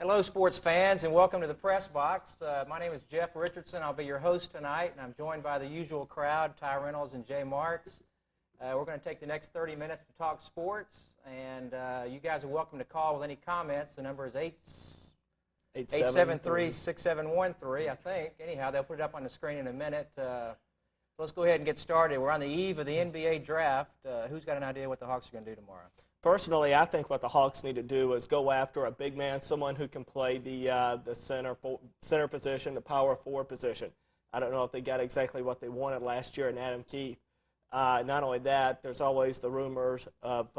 Hello, sports fans, and welcome to the Press Box. My name is Jeff Richardson. I'll be your host tonight, and I'm joined by the usual crowd, Ty Reynolds and Jay Marcks. We're going to take the next 30 minutes to talk sports, and you guys are welcome to call with any comments. The number is 873-6713, I think. Anyhow, they'll put it up on the screen in a minute. Let's go ahead and get started. We're on the eve of the NBA draft. Who's got an idea what the Hawks are going to do tomorrow? Personally, I think what the Hawks need to do is go after a big man, someone who can play the center position, the power forward position. I don't know if they got exactly what they wanted last year in Adam Keefe. Not only that, there's always the rumors of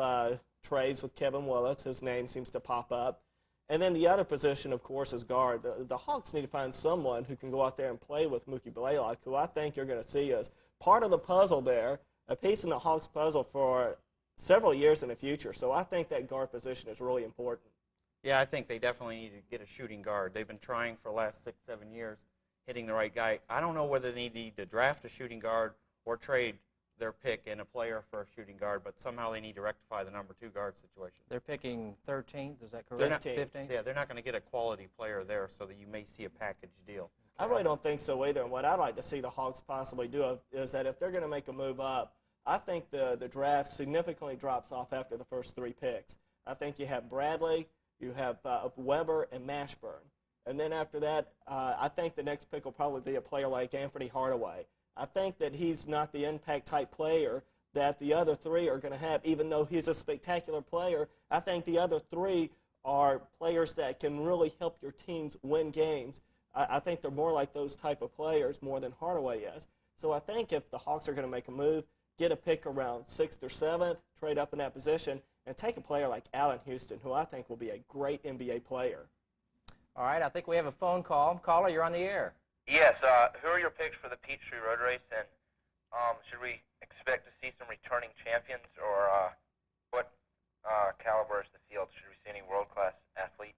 trades with Kevin Willis. His name seems to pop up. And then the other position, of course, is guard. The Hawks need to find someone who can go out there and play with Mookie Blaylock, who I think you're going to see as part of the puzzle there, a piece in the Hawks puzzle for several years in the future. So I think that guard position is really important. Yeah, I think they definitely need to get a shooting guard. They've been trying for the last 6-7 years, hitting the right guy. I don't know whether they need to draft a shooting guard or trade their pick and a player for a shooting guard, but somehow they need to rectify the number 2 guard situation. They're picking 13th, is that correct? 15th? Yeah, they're not going to get a quality player there, so that you may see a package deal. I really don't think so either. And what I'd like to see the Hawks possibly do is that if they're going to make a move up, I think the draft significantly drops off after the first 3 picks. I think you have Bradley, you have Weber, and Mashburn. And then after that, I think the next pick will probably be a player like Anthony Hardaway. I think that he's not the impact-type player that the other 3 are going to have, even though he's a spectacular player. I think the other 3 are players that can really help your teams win games. I think they're more like those type of players more than Hardaway is. So I think if the Hawks are going to make a move, get a pick around 6th or 7th, trade up in that position, and take a player like Allen Houston, who I think will be a great NBA player. All right, I think we have a phone call. Caller, you're on the air. Yes, who are your picks for the Peachtree Road Race, and should we expect to see some returning champions, or what caliber is the field? Should we see any world-class athletes?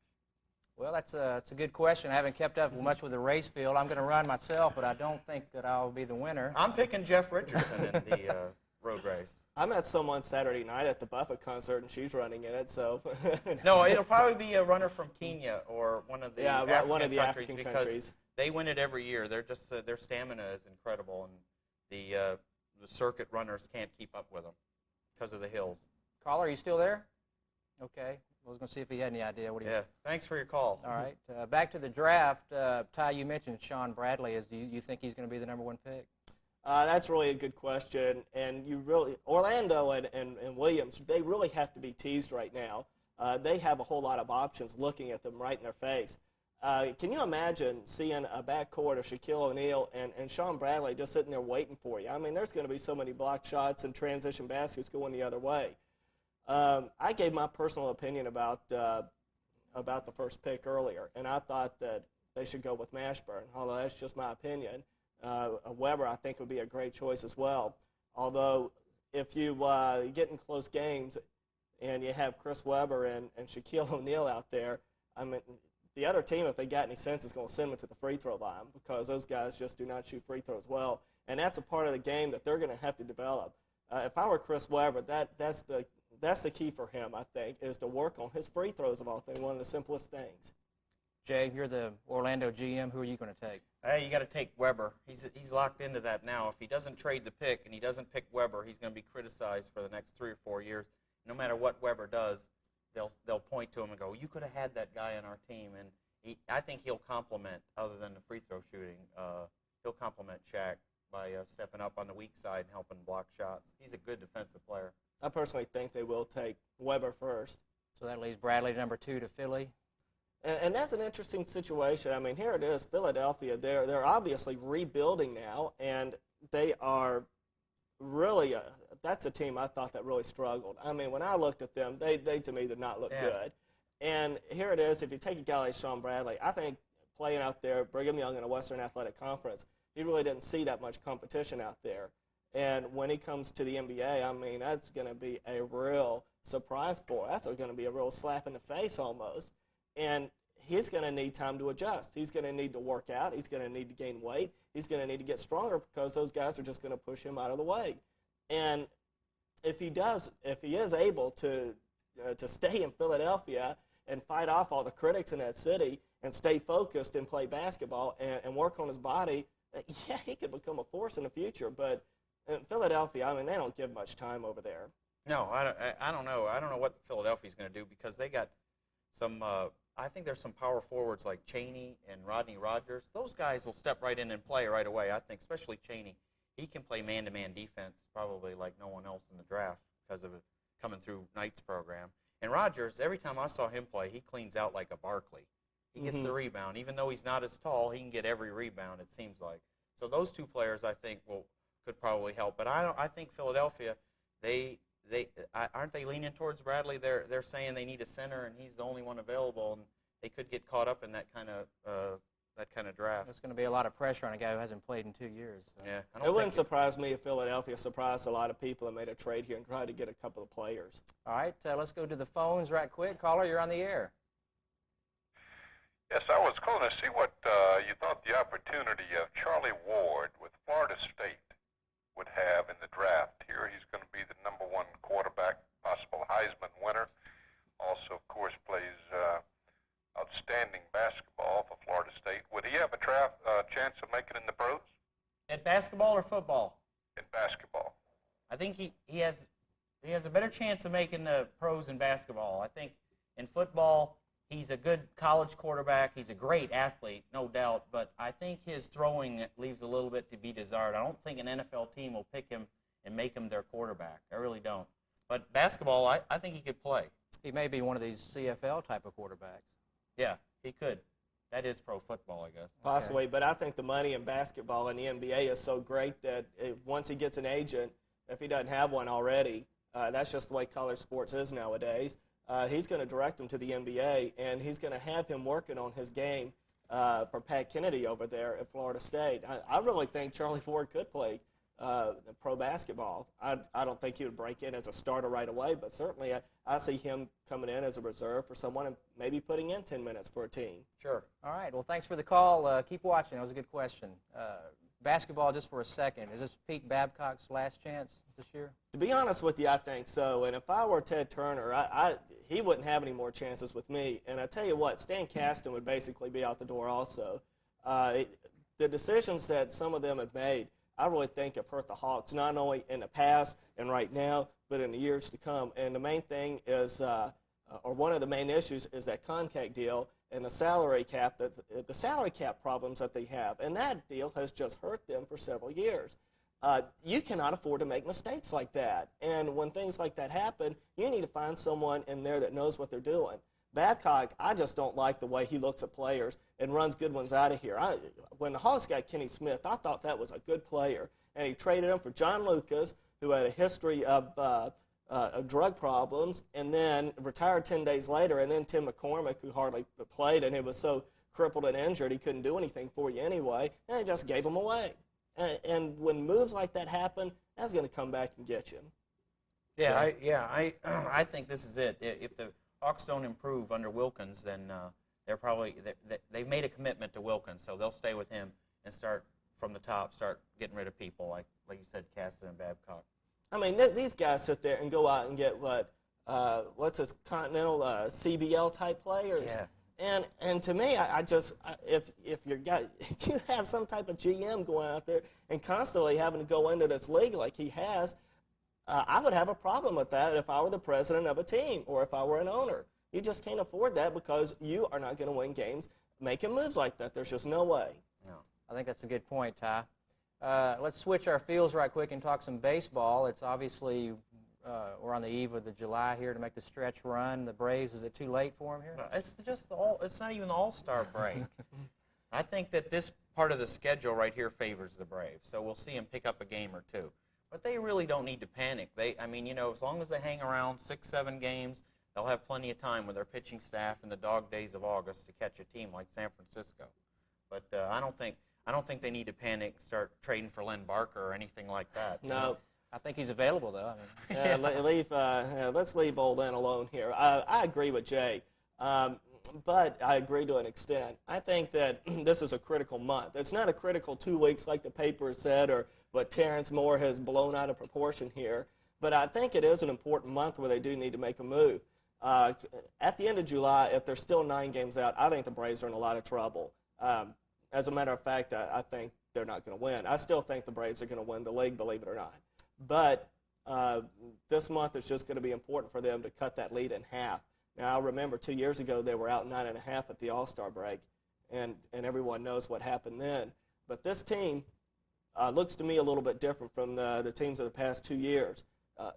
Well, that's a good question. I haven't kept up much with the race field. I'm going to run myself, but I don't think that I'll be the winner. I'm picking Jeff Richardson in the road race. I met someone Saturday night at the Buffett concert, and she's running in it. So No, it'll probably be a runner from Kenya or one of the African because countries. They win it every year. They're just their stamina is incredible, and the circuit runners can't keep up with them because of the hills. Caller, are you still there? Okay. I was going to see if he had any idea what he was. Yeah, thanks for your call. All right. Back to the draft. Ty, you mentioned Sean Bradley. Do you think he's going to be the number 1 pick? That's really a good question. And Orlando and Williams, they really have to be teased right now. They have a whole lot of options looking at them right in their face. Can you imagine seeing a backcourt of Shaquille O'Neal and Sean Bradley just sitting there waiting for you? I mean, there's going to be so many block shots and transition baskets going the other way. I gave my personal opinion about the first pick earlier, and I thought that they should go with Mashburn, although that's just my opinion. Weber, I think, would be a great choice as well. Although, if you get in close games and you have Chris Weber and Shaquille O'Neal out there, I mean, the other team, if they got any sense, is going to send them to the free throw line because those guys just do not shoot free throws well, and that's a part of the game that they're going to have to develop. If I were Chris Weber, that's the key for him, I think, is to work on his free throws of all things, one of the simplest things. Jay, you're the Orlando GM. Who are you going to take? Hey, you got to take Weber. He's locked into that now. If he doesn't trade the pick and he doesn't pick Weber, he's going to be criticized for the next 3 or 4 years. No matter what Weber does, they'll point to him and go, "You could have had that guy on our team." And I think he'll complement, other than the free throw shooting, he'll complement Shaq by stepping up on the weak side and helping block shots. He's a good defensive player. I personally think they will take Weber first. So that leaves Bradley number 2 to Philly. And that's an interesting situation. I mean, here it is, Philadelphia. They're obviously rebuilding now, and they are really that's a team I thought that really struggled. I mean, when I looked at them, they to me did not look good. And here it is, if you take a guy like Sean Bradley, I think playing out there, Brigham Young in a Western Athletic Conference, he really didn't see that much competition out there. And when he comes to the NBA, I mean, that's going to be a real surprise for him. That's going to be a real slap in the face almost. And he's going to need time to adjust. He's going to need to work out. He's going to need to gain weight. He's going to need to get stronger because those guys are just going to push him out of the way. And if he is able to stay in Philadelphia and fight off all the critics in that city and stay focused and play basketball and work on his body, yeah, he could become a force in the future. But in Philadelphia, I mean, they don't give much time over there. No, I don't know. I don't know what Philadelphia's going to do because they got some. I think there's some power forwards like Chaney and Rodney Rogers. Those guys will step right in and play right away. I think, especially Chaney. He can play man-to-man defense probably like no one else in the draft because of it coming through Knight's program. And Rogers, every time I saw him play, he cleans out like a Barkley. He gets the rebound. Even though he's not as tall, he can get every rebound, it seems like. So those two players, I think, could probably help. But I think Philadelphia, aren't they leaning towards Bradley? They're saying they need a center, and he's the only one available, and they could get caught up in that kind of draft. There's going to be a lot of pressure on a guy who hasn't played in 2 years. So. Yeah, It wouldn't surprise me if Philadelphia surprised a lot of people and made a trade here and tried to get a couple of players. All right, let's go to the phones right quick. Caller, you're on the air. Yes, I was calling to see what you thought the opportunity of Charlie Ward with Florida State would have in the draft. Here he's going to be the #1 quarterback, possible Heisman winner. Also, of course, plays outstanding basketball for Florida State. Would he have a chance of making it in the pros? At basketball or football? In basketball. I think he has a better chance of making the pros in basketball. I think in football, he's a good college quarterback. He's a great athlete, no doubt. But I think his throwing leaves a little bit to be desired. I don't think an NFL team will pick him and make him their quarterback. I really don't. But basketball, I think he could play. He may be one of these CFL type of quarterbacks. Yeah, he could. That is pro football, I guess. Possibly, but I think the money in basketball and the NBA is so great that once he gets an agent, if he doesn't have one already, that's just the way college sports is nowadays. He's going to direct him to the NBA, and he's going to have him working on his game for Pat Kennedy over there at Florida State. I really think Charlie Ward could play pro basketball. I don't think he would break in as a starter right away, but certainly I see him coming in as a reserve for someone and maybe putting in 10 minutes for a team. Sure. All right, well, thanks for the call. Keep watching. That was a good question. Basketball, just for a second. Is this Pete Babcock's last chance this year? To be honest with you, I think so. And if I were Ted Turner, he wouldn't have any more chances with me. And I tell you what, Stan Kasten would basically be out the door also. The decisions that some of them have made, I really think have hurt the Hawks, not only in the past and right now, but in the years to come. And the main thing is, or one of the main issues, is that contract deal and the salary cap, the salary cap problems that they have. And that deal has just hurt them for several years. You cannot afford to make mistakes like that. And when things like that happen, you need to find someone in there that knows what they're doing. Babcock, I just don't like the way he looks at players and runs good ones out of here. When the Hawks got Kenny Smith, I thought that was a good player. And he traded him for John Lucas, who had a history of drug problems, and then retired 10 days later. And then Tim McCormick, who hardly played, and he was so crippled and injured he couldn't do anything for you anyway, and he just gave him away. And when moves like that happen, that's going to come back and get you. I think this is it. If the Hawks don't improve under Wilkins, then they've made a commitment to Wilkins, so they'll stay with him and start from the top, start getting rid of people like you said, Kasten and Babcock. I mean, these guys sit there and go out and get what's this, continental CBL type players. Yeah. And to me, if you have some type of GM going out there and constantly having to go into this league like he has, I would have a problem with that if I were the president of a team or if I were an owner. You just can't afford that because you are not going to win games making moves like that. There's just no way. No. I think that's a good point, Ty. Let's switch our fields right quick and talk some baseball. It's obviously we're on the eve of the July here to make the stretch run. The Braves, is it too late for them here? It's not even the All-Star break. I think that this part of the schedule right here favors the Braves, so we'll see them pick up a game or two. But they really don't need to panic. As long as they hang around 6-7 games, they'll have plenty of time with their pitching staff in the dog days of August to catch a team like San Francisco. But I don't think they need to panic and start trading for Len Barker or anything like that. No. I think he's available, though. Let's leave old Len alone here. I agree with Jay, but I agree to an extent. I think that this is a critical month. It's not a critical 2 weeks like the paper said or what Terrence Moore has blown out of proportion here, but I think it is an important month where they do need to make a move. At the end of July, if they're still 9 games out, I think the Braves are in a lot of trouble. As a matter of fact, I think they're not going to win. I still think the Braves are going to win the league, believe it or not. But this month is just going to be important for them to cut that lead in half. Now, I remember 2 years ago they were out 9.5 at the All-Star break, and everyone knows what happened then. But this team looks to me a little bit different from the teams of the past 2 years.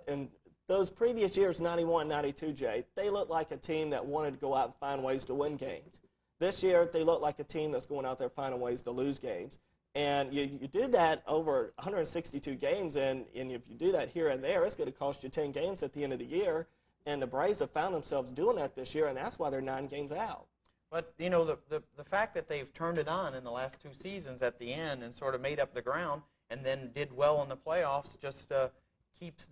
In those previous years, 91, 92, Jay, they looked like a team that wanted to go out and find ways to win games. This year, they look like a team that's going out there finding ways to lose games. And you do that over 162 games, and if you do that here and there, it's going to cost you 10 games at the end of the year. And the Braves have found themselves doing that this year, and that's why they're 9 games out. But, you know, the fact that they've turned it on in the last 2 seasons at the end and sort of made up the ground and then did well in the playoffs just keeps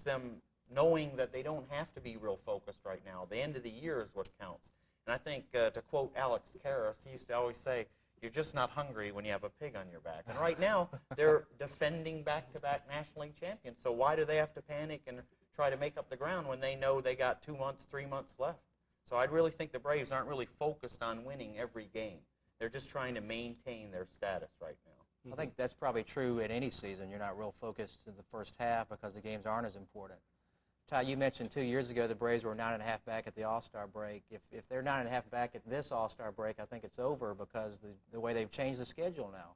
them knowing that they don't have to be real focused right now. The end of the year is what counts. And I think, to quote Alex Karras, he used to always say, you're just not hungry when you have a pig on your back. And right now, they're defending back-to-back National League champions. So why do they have to panic and try to make up the ground when they know they got 2 months, 3 months left? So I really think the Braves aren't really focused on winning every game. They're just trying to maintain their status right now. I think that's probably true in any season. You're not real focused in the first half because the games aren't as important. Ty, you mentioned 2 years ago the Braves were 9.5 back at the All-Star break. If they're 9.5 back at this All-Star break, I think it's over because the way they've changed the schedule now.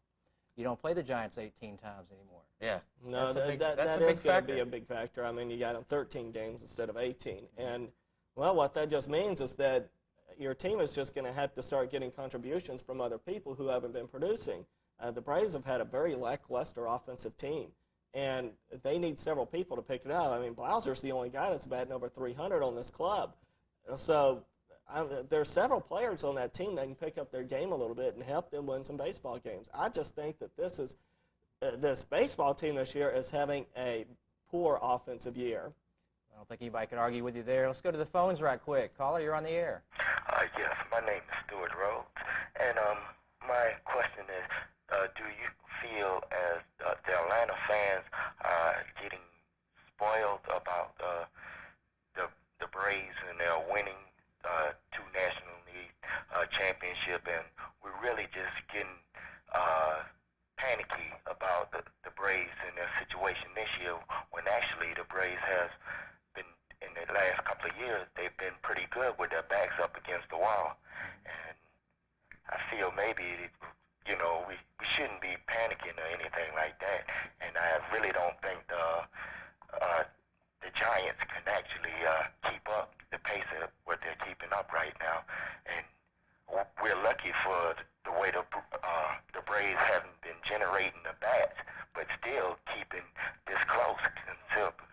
You don't play the Giants 18 times anymore. Yeah. No, that is going to be a big factor. I mean, you got them 13 games instead of 18. And, well, what that just means is that your team is just going to have to start getting contributions from other people who haven't been producing. The Braves have had a very lackluster offensive team, and they need several people to pick it up. I mean, Blauser's the only guy that's batting over 300 on this club. So there's several players on that team that can pick up their game a little bit and help them win some baseball games. I just think that this baseball team this year is having a poor offensive year. I don't think anybody could argue with you there. Let's go to the phones right quick. Caller, you're on the air. Yes, my name is Stuart Rhodes, and my question is, do you feel as the Atlanta fans are getting spoiled about the Braves and their winning 2 National League championship, and we're really just getting panicky about the Braves and their situation this year, when actually the Braves has been, in the last couple of years, they've been pretty good with their backs up against the wall. And I feel maybe, you know, we shouldn't be panicking or anything like that. And I really don't think the Giants can actually keep up the pace of what they're keeping up right now. And we're lucky for the way the Braves haven't been generating the bats, but still keeping this close considerably.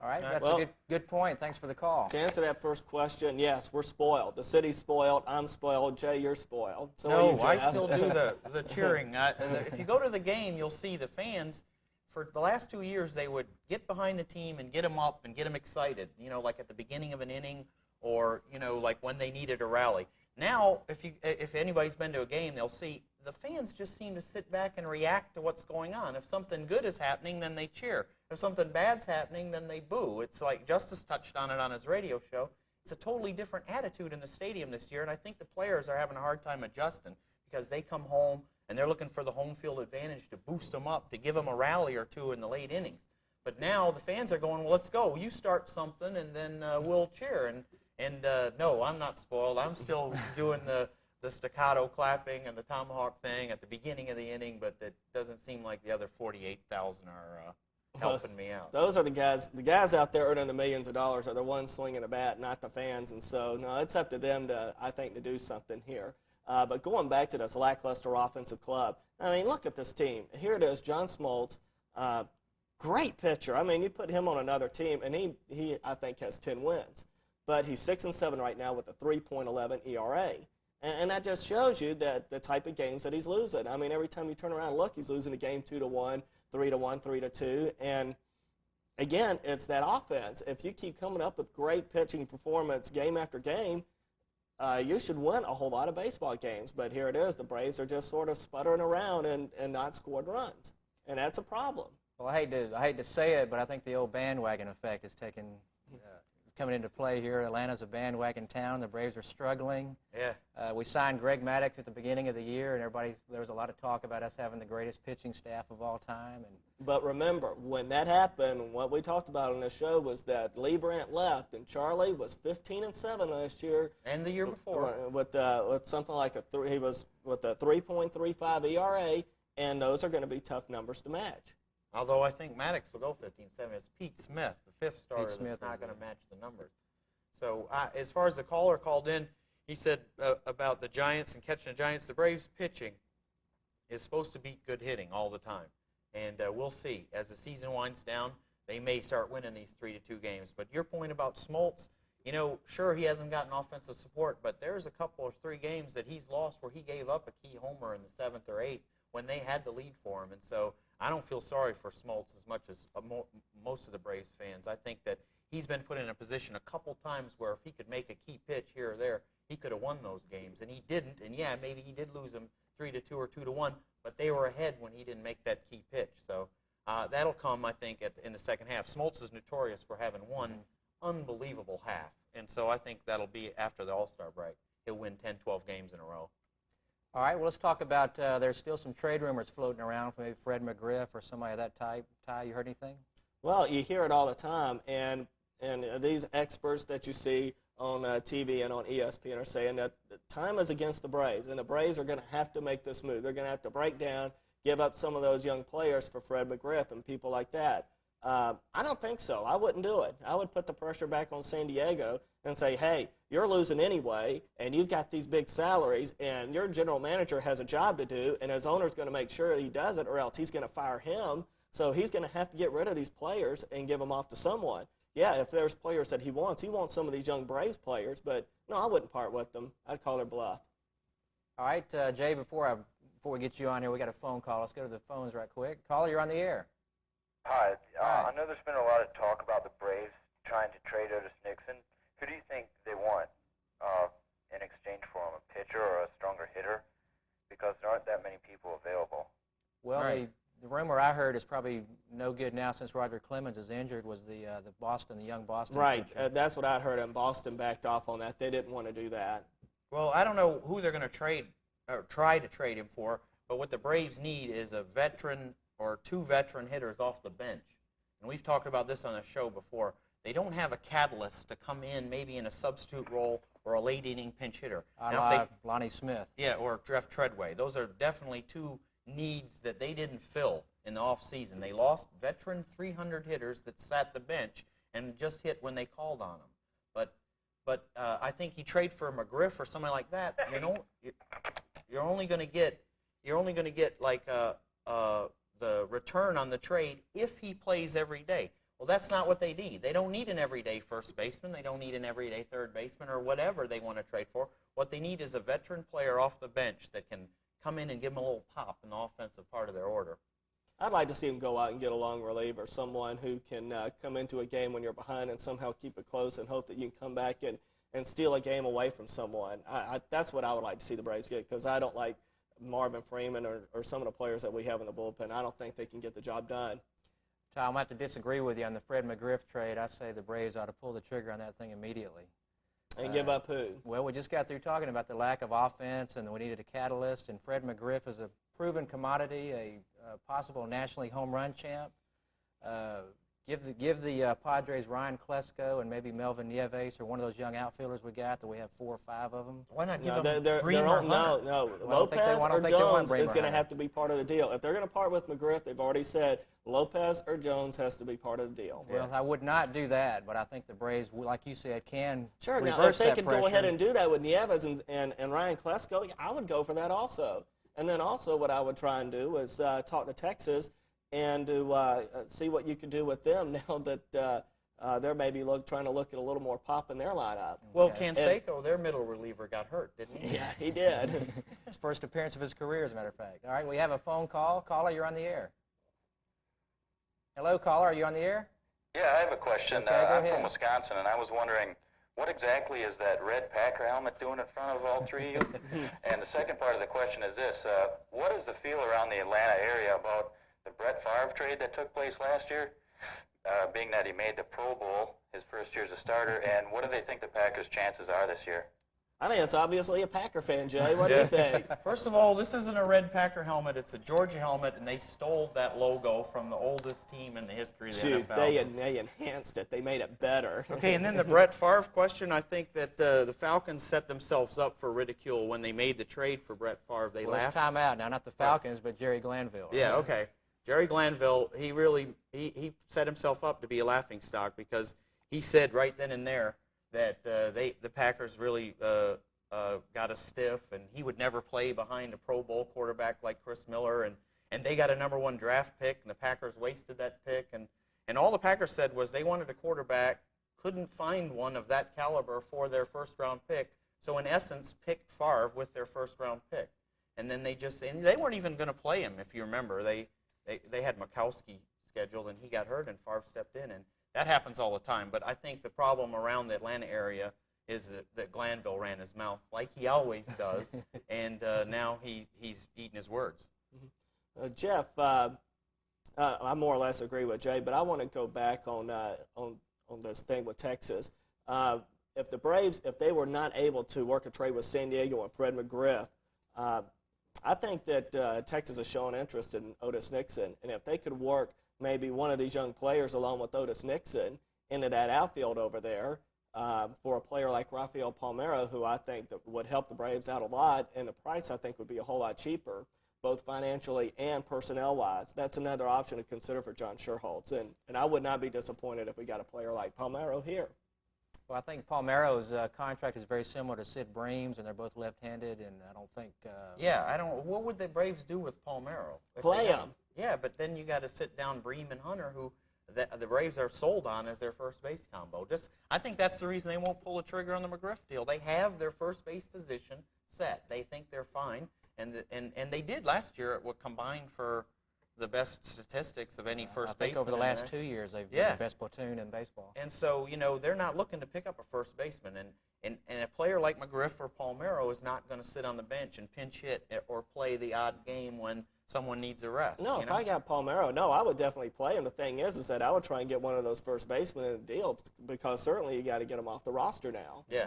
All right, that's a good point. Thanks for the call. To answer that first question, yes, we're spoiled. The city's spoiled. I'm spoiled. Jay, you're spoiled. So No, are you, I Jeff. still do the cheering. If you go to the game, you'll see the fans. For the last 2 years, they would get behind the team and get them up and get them excited, you know, like at the beginning of an inning or, you know, like when they needed a rally. Now, if anybody's been to a game, they'll see the fans just seem to sit back and react to what's going on. If something good is happening, then they cheer. If something bad's happening, then they boo. It's like Justice touched on it on his radio show. It's a totally different attitude in the stadium this year, and I think the players are having a hard time adjusting because they come home and they're looking for the home field advantage to boost them up, to give them a rally or two in the late innings. But now the fans are going, well, let's go. You start something, and then we'll cheer. And no, I'm not spoiled. I'm still doing the staccato clapping and the tomahawk thing at the beginning of the inning, but it doesn't seem like the other 48,000 are helping me out. Those are the guys out there earning the millions of dollars are the ones swinging the bat, not the fans. And so, no, it's up to them I think, to do something here. But going back to this lackluster offensive club, I mean, look at this team. Here it is, John Smoltz, great pitcher. I mean, you put him on another team, and he I think, has 10 wins. But he's 6-7 right now with a 3.11 ERA. And that just shows you that the type of games that he's losing. I mean, every time you turn around and look, he's losing a game 2-1, 3-1, 3-2. And, again, it's that offense. If you keep coming up with great pitching performance game after game, you should win a whole lot of baseball games. But here it is. The Braves are just sort of sputtering around and not scoring runs. And that's a problem. Well, I hate to say it, but I think the old bandwagon effect is taking coming into play here. Atlanta's a bandwagon town. The Braves are struggling. Yeah. We signed Greg Maddux at the beginning of the year, and there was a lot of talk about us having the greatest pitching staff of all time. But remember, when that happened, what we talked about on this show was that Lee Brandt left, and Charlie was 15-7 last year. And the year before. With something like he was with a 3.35 ERA, and those are going to be tough numbers to match. Although I think Maddox will go 15-7. It's Pete Smith, the fifth starter, Smith that's not is going to match the numbers. So as far as the caller called in, he said about the Giants and catching the Giants, the Braves pitching is supposed to beat good hitting all the time. And we'll see. As the season winds down, they may start winning these 3-2 games. But your point about Smoltz, sure, he hasn't gotten offensive support, but there's a couple or 3 games that he's lost where he gave up a key homer in the 7th or 8th when they had the lead for him. And so I don't feel sorry for Smoltz as much as most of the Braves fans. I think that he's been put in a position a couple times where if he could make a key pitch here or there, he could have won those games. And he didn't. And, yeah, maybe he did lose them 3-2 or 2-1, but they were ahead when he didn't make that key pitch. So that'll come, I think, in the second half. Smoltz is notorious for having one unbelievable half. And so I think that'll be after the All-Star break. He'll win 10, 12 games in a row. All right, well, let's talk about there's still some trade rumors floating around for maybe Fred McGriff or somebody of that type. Ty, you heard anything? Well, you hear it all the time, and these experts that you see on TV and on ESPN are saying that the time is against the Braves, and the Braves are going to have to make this move. They're going to have to break down, give up some of those young players for Fred McGriff and people like that. I don't think so. I wouldn't do it. I would put the pressure back on San Diego and say, hey, you're losing anyway, and you've got these big salaries, and your general manager has a job to do, and his owner's going to make sure he does it, or else he's going to fire him. So he's going to have to get rid of these players and give them off to someone. Yeah, if there's players that he wants some of these young Braves players, but no, I wouldn't part with them. I'd call their bluff. All right, Jay, before we get you on here, we got a phone call. Let's go to the phones right quick. Caller, you're on the air. Hi. Hi. I know there's been a lot of talk about the Braves trying to trade Otis Nixon. Who do you think they want in exchange for him, a pitcher or a stronger hitter? Because there aren't that many people available. Well, Right. the rumor I heard is probably no good now since Roger Clemens is injured was the young Boston Right, pitcher. that's what I'd heard, and Boston backed off on that. They didn't want to do that. Well, I don't know who they're going to trade or try to trade him for, but what the Braves need is a veteran or 2 veteran hitters off the bench. And we've talked about this on the show before. They don't have a catalyst to come in maybe in a substitute role or a late inning pinch hitter. Now, if Lonnie Smith. yeah, or Jeff Treadway. Those are definitely 2 needs that they didn't fill in the offseason. They lost veteran 300 hitters that sat the bench and just hit when they called on them. But I think you trade for McGriff or somebody like that. You're only going to get like the return on the trade if he plays every day. Well, that's not what they need. They don't need an everyday first baseman. They don't need an everyday third baseman or whatever they want to trade for. What they need is a veteran player off the bench that can come in and give them a little pop in the offensive part of their order. I'd like to see him go out and get a long reliever, someone who can come into a game when you're behind and somehow keep it close and hope that you can come back and steal a game away from someone. That's what I would like to see the Braves get, because I don't like Marvin Freeman or some of the players that we have in the bullpen. I don't think they can get the job done. Tom, I'm going to have to disagree with you on the Fred McGriff trade. I say the Braves ought to pull the trigger on that thing immediately. And give up who? Well, we just got through talking about the lack of offense and we needed a catalyst, and Fred McGriff is a proven commodity, a possible National League home run champ. Give the Padres Ryan Klesko and maybe Melvin Nieves or one of those young outfielders we got that we have 4 or 5 of them. Why not give No, them they're Bremer on, Hunter? no. Well, I don't think they Lopez want- I or don't think they want Jones Bremer is going to Hunter. have to be part of the deal. If they're going to part with McGriff, they've already said Lopez or Jones has to be part of the deal. Well, I would not do that, but I think the Braves, like you said, can Sure, now if reverse they that could pressure. go ahead and do that with Nieves and Ryan Klesko, I would go for that also. And then also what I would try and do is talk to Texas and to see what you could do with them now that they're maybe trying to look at a little more pop in their lineup. Well, Okay. Canseco, their middle reliever, got hurt, didn't he? Yeah, he did. His first appearance of his career, as a matter of fact. All right, we have a phone call. Caller, you're on the air. Hello, caller, are you on the air? Yeah, I have a question. Okay, go I'm ahead. from Wisconsin, and I was wondering, what exactly is that red Packer helmet doing in front of all 3 of you? And the second part of the question is this. What is the feel around the Atlanta area about the Brett Favre trade that took place last year? being that he made the Pro Bowl his first year as a starter, and what do they think the Packers' chances are this year? I think it's obviously a Packer fan, Jay. What do you think? First of all, this isn't a red Packer helmet. It's a Georgia helmet, and they stole that logo from the oldest team in the history of the Shoot, NFL. they enhanced it. They made it better. Okay, and then the Brett Favre question, I think that the Falcons set themselves up for ridicule when they made the trade for Brett Favre. They Well, it's laughed. time out now. Not the Falcons, but Jerry Glanville. Yeah, okay. Jerry Glanville, he set himself up to be a laughingstock because he said right then and there that the Packers really got a stiff, and he would never play behind a Pro Bowl quarterback like Chris Miller, and they got a number 1 draft pick, and the Packers wasted that pick, and all the Packers said was they wanted a quarterback, couldn't find one of that caliber for their first-round pick, so in essence picked Favre with their first-round pick, and then they weren't even going to play him, if you remember. They had Mikowski scheduled, and he got hurt, and Favre stepped in, and that happens all the time, but I think the problem around the Atlanta area is that Glanville ran his mouth like he always does, and now he's eating his words. Jeff, I more or less agree with Jay, but I want to go back on this thing with Texas. If the Braves, if they were not able to work a trade with San Diego and Fred McGriff, I think that Texas has shown interest in Otis Nixon, and if they could work maybe one of these young players along with Otis Nixon into that outfield over there, for a player like Rafael Palmeiro, who I think that would help the Braves out a lot, and the price I think would be a whole lot cheaper, both financially and personnel-wise. That's another option to consider for John Sherholtz, and I would not be disappointed if we got a player like Palmeiro here. Well, I think Palmeiro's contract is very similar to Sid Bream's, and they're both left-handed, and I don't think. What would the Braves do with Palmeiro? Play him. Yeah, but then you got to sit down Bream and Hunter, who the Braves are sold on as their first base combo. I think that's the reason they won't pull a trigger on the McGriff deal. They have their first base position set. They think they're fine, and they did last year. What combined for the best statistics of any first baseman. I think over the last 2 years they've been the best platoon in baseball. And so they're not looking to pick up a first baseman, and a player like McGriff or Palmeiro is not going to sit on the bench and pinch hit or play the odd game when someone needs a rest. No, if I got Palmeiro, I would definitely play him. The thing is that I would try and get one of those first basemen in the deal because certainly you got to get him off the roster now. Yeah.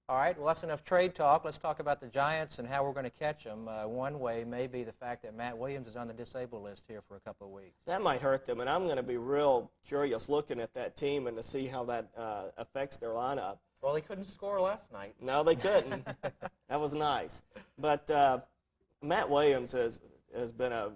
All right, well, that's enough trade talk. Let's talk about the Giants and how we're going to catch them. One way may be the fact that Matt Williams is on the disabled list here for a couple of weeks. That might hurt them, and I'm going to be real curious looking at that team and to see how that affects their lineup. Well, they couldn't score last night. No, they couldn't. That was nice. But Matt Williams has been a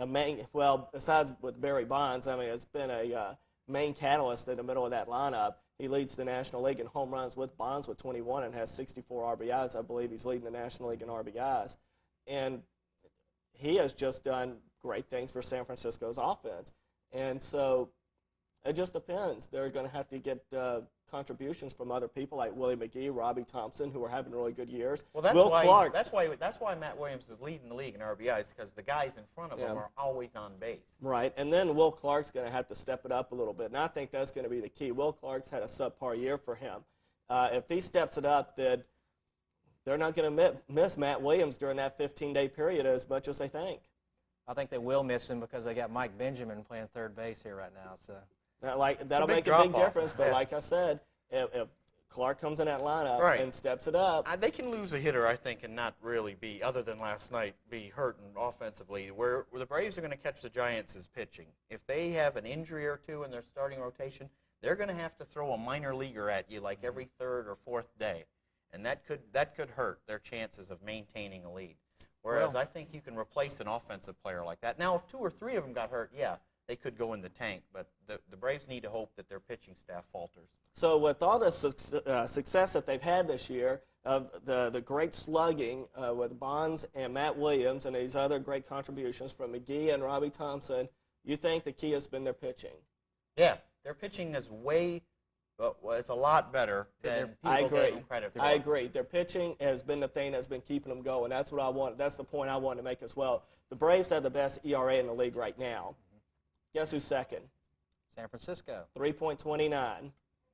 main, well, besides with Barry Bonds, it's been a main catalyst in the middle of that lineup. He leads the National League in home runs with Bonds with 21 and has 64 RBIs. I believe he's leading the National League in RBIs. And he has just done great things for San Francisco's offense. And so it just depends. They're going to have to get contributions from other people like Willie McGee, Robbie Thompson, who are having really good years. Well, that's Will why Clark. that's why Matt Williams is leading the league in RBIs, because the guys in front of him are always on base. Right, and then Will Clark's going to have to step it up a little bit, and I think that's going to be the key. Will Clark's had a subpar year for him. If he steps it up, then they're not going to miss Matt Williams during that 15-day period as much as they think. I think they will miss him because they got Mike Benjamin playing third base here right now. So That'll make a big difference, but like I said, if Clark comes in that lineup and steps it up. They can lose a hitter, I think, and not really be, other than last night, be hurting offensively. Where the Braves are going to catch the Giants is pitching. If they have an injury or two in their starting rotation, they're going to have to throw a minor leaguer at you like every third or fourth day, and that could hurt their chances of maintaining a lead. Whereas I think you can replace an offensive player like that. Now, if two or three of them got hurt, they could go in the tank, but the Braves need to hope that their pitching staff falters. So with all the success that they've had this year, of the great slugging with Bonds and Matt Williams and these other great contributions from McGee and Robbie Thompson, you think the key has been their pitching? Yeah, their pitching is a lot better than people gave them credit for. I agree. Their pitching has been the thing that's been keeping them going. That's what I want. That's the point I wanted to make as well. The Braves have the best ERA in the league right now. Guess who's second? San Francisco. 3.29.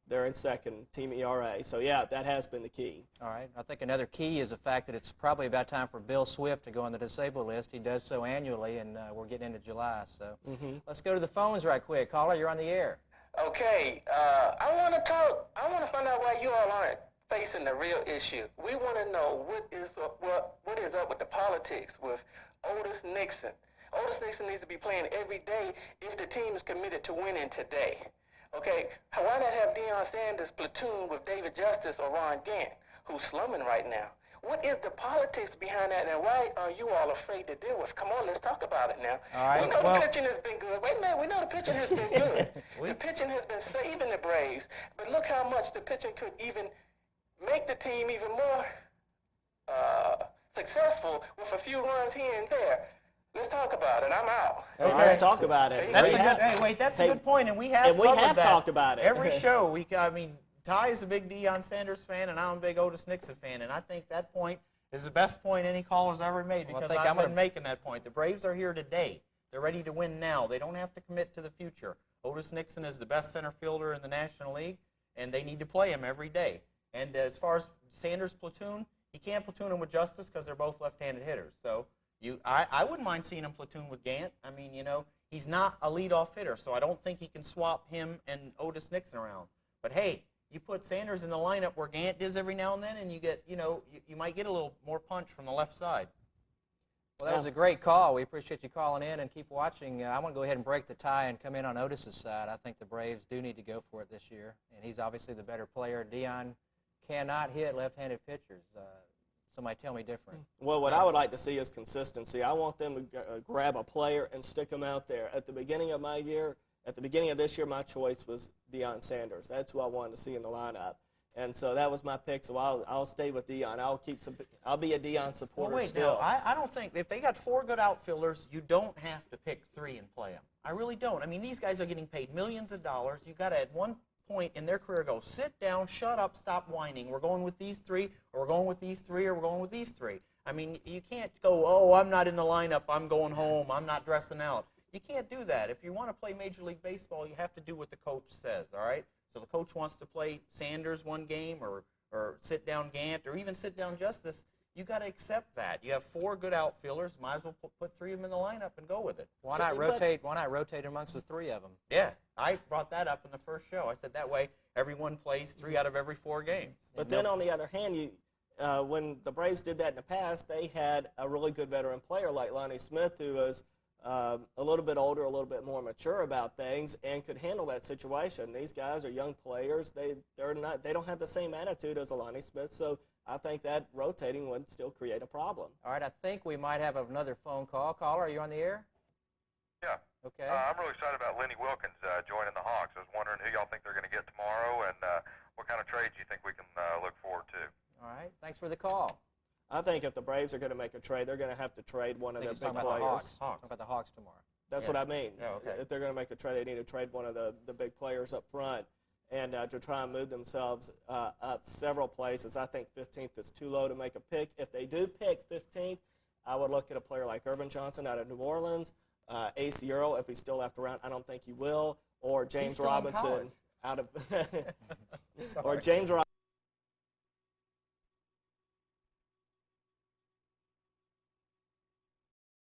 They're in second, team ERA. So, yeah, that has been the key. All right. I think another key is the fact that it's probably about time for Bill Swift to go on the disabled list. He does so annually, and we're getting into July. So let's go to the phones right quick. Caller, you're on the air. Okay, I want to find out why you all aren't facing the real issue. We want to know what is up with the politics with Otis Nixon. Otis Nixon needs to be playing every day if the team is committed to winning today. Okay, why not have Deion Sanders platoon with David Justice or Ron Gant, who's slumming right now? What is the politics behind that, and why are you all afraid to deal with it? Come on, let's talk about it now. All right, we know the pitching has been good. Wait a minute, we know the pitching has been good. The pitching has been saving the Braves, but look how much the pitching could even make the team even more successful with a few runs here and there. Let's talk about it. I'm out. Okay. Let's talk about it. That's a good point, and we have talked about it every show. Ty is a big Deion Sanders fan, and I'm a big Otis Nixon fan, and I think that point is the best point any caller's ever made because I've been making that point. The Braves are here today. They're ready to win now. They don't have to commit to the future. Otis Nixon is the best center fielder in the National League, and they need to play him every day. And as far as Sanders' platoon, he can't platoon him with Justice because they're both left-handed hitters. So I wouldn't mind seeing him platoon with Gant. I mean, he's not a leadoff hitter, so I don't think he can swap him and Otis Nixon around. But, hey, you put Sanders in the lineup where Gant is every now and then, and you get, you might get a little more punch from the left side. Well, that was a great call. We appreciate you calling in and keep watching. I want to go ahead and break the tie and come in on Otis's side. I think the Braves do need to go for it this year, and he's obviously the better player. Deion cannot hit left-handed pitchers. Somebody tell me different. Well, what I would like to see is consistency. I want them to grab a player and stick them out there. At the beginning of this year, my choice was Deion Sanders. That's who I wanted to see in the lineup. And so that was my pick, so I'll stay with Deion. I'll be a Deion supporter still. No, I don't think, if they got 4 good outfielders, you don't have to pick 3 and play them. I really don't. I mean, these guys are getting paid millions of dollars. You've got to, at one point in their career, go, sit down, shut up, stop whining. We're going with these 3, or we're going with these 3, or we're going with these 3. I mean, you can't go, oh, I'm not in the lineup, I'm going home, I'm not dressing out. You can't do that. If you want to play Major League Baseball, you have to do what the coach says, all right? So the coach wants to play Sanders one game or sit down Gant or even sit down Justice. You got to accept that. You have 4 good outfielders. Might as well put 3 of them in the lineup and go with it. Why not rotate amongst the 3 of them? Yeah, I brought that up in the first show. I said that way everyone plays 3 out of every 4 games. But then on the other hand, when the Braves did that in the past, they had a really good veteran player like Lonnie Smith who was a little bit older, a little bit more mature about things, and could handle that situation. These guys are young players. They don't have the same attitude as a Lonnie Smith, so I think that rotating would still create a problem. All right, I think we might have another phone call. Caller, are you on the air? Yeah. Okay. I'm really excited about Lenny Wilkins joining the Hawks. I was wondering who y'all think they're going to get tomorrow and what kind of trades you think we can look forward to. All right, thanks for the call. I think if the Braves are going to make a trade, they're going to have to trade one of their big players. Talking about the Hawks tomorrow. That's what I mean. Yeah, okay. If they're going to make a trade, they need to trade one of the big players up front and to try and move themselves up several places. I think 15th is too low to make a pick. If they do pick 15th, I would look at a player like Irvin Johnson out of New Orleans, Ace Earl, if he's still left around. I don't think he will. Or James Robinson out of or James Robinson.